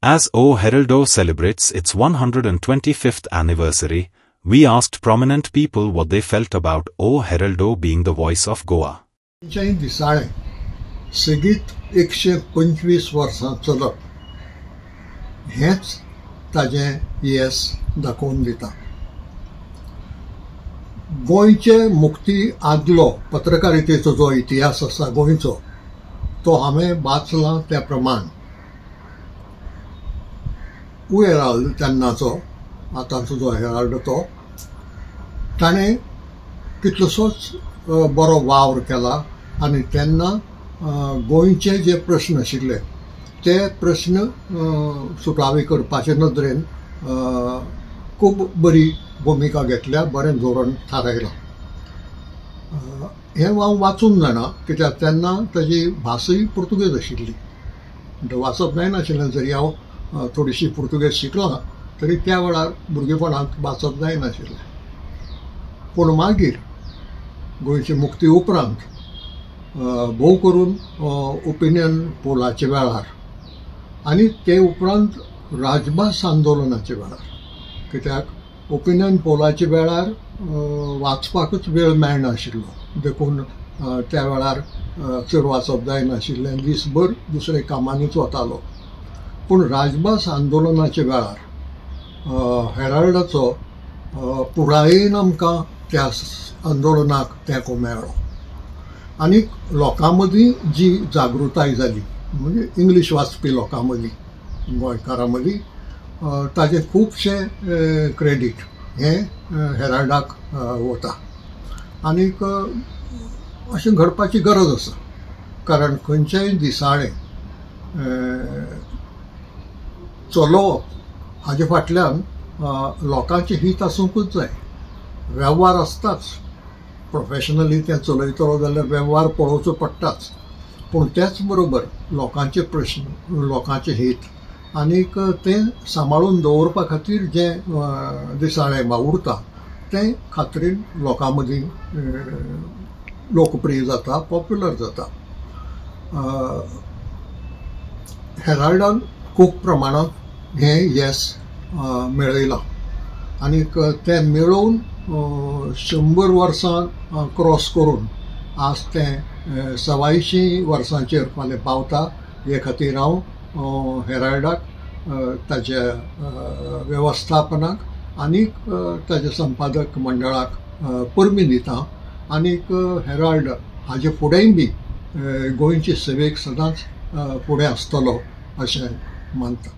As O Heraldo celebrates its 125th anniversary, we asked prominent people what they felt about O Heraldo being the voice of Goa. दिसाळें सेगीत 125 वर्सां चलप हेच ताजें yes दाखोवन दिता. गोंयचे मुक्ती आदलो पत्रकारितेचो जो इतिहास आसा गोंयचो तो हांवें वाचला त्या प्रमाण ओ हेराल्ड तेन्नाचो आतांचो जो हेराल्ड तो ताणें कितलोसोच बरो वावर केला आनी तेन्ना गोंयचे जे प्रश्न आशिल्ले ते प्रश्न सुटावे करपाचे नदरेन खूब बरी भुमिका घेतल्या, बरें धोरण थारायलां. हें हांव वाचून जाणा कित्याक तेन्ना ताजी भासूय पुर्तुगेज आशिल्ली. वाचप जायनाशिल्लें. जरी हांव थोडीशी पुर्तुगेज शिकलां तरी त्या वेळार भुरगेपणांत वाचप जायनाशिल्लें. पूण मागीर गोंयचे मुक्ती उपरांत भोव करून ओपिनियन पोलाचे वेळार आनी ते उपरांत राजभास आंदोलनाचे वेळार, कित्याक ओपिनियन पोलाचे वेळार वाचपाकूच वेळ मेळनाशिल्लो, देखून त्या वेळार चड वाचप जायनाशिल्लें, दिसभर दुसरे कामांनीच वतालो. पूण राजभास आंदोलनाचे वेळार हेराल्डाचो पुरायेन आमकां त्या आंदोलनाक तेंको मेळ्ळो आनी लोकां मदीं जी जागृताय जाली, म्हणजे इंग्लीश वाचपी लोकां मदीं, गोंयकारां मदीं, ताजें खुबशें क्रेडीट हें हेराल्डाक वता. आनीक अशें घडपाची गरज आसा, कारण खंयचेय दिसाळें चलोवप हाजे फाटल्यान लोकांचें हित आसूंकूच जाय. वेव्हार आसताच, प्रोफेशनली तें चलयतलो जाल्यार वेव्हार पळोवचो पडटाच, पूण तेच बरोबर लोकांचे प्रश्न, लोकांचें हित आनीक तें सांबाळून दवरपा खातीर जें दिसाळें वावुरता तें खात्रीन लोकां मदीं लोकप्रिय जाता, पॉप्युलर जाता. हेराल्डान खूब प्रमाणांत हें येस मेळयलां आनीक तें मेळोवन 100 वर्सां क्रॉस करून आज तें 87 वर्सांचेर फाल्यां पावता. हे खातीर हांव हेराल्डाक, ताच्या वेवस्थापनाक आनीक ताच्या संपादक मंडळाक परबीं दितां. आनीक हेराल्ड हाजे फुडेंय बी गोंयचे सेवेक सदांच फुडें आसतलो अशें मानता.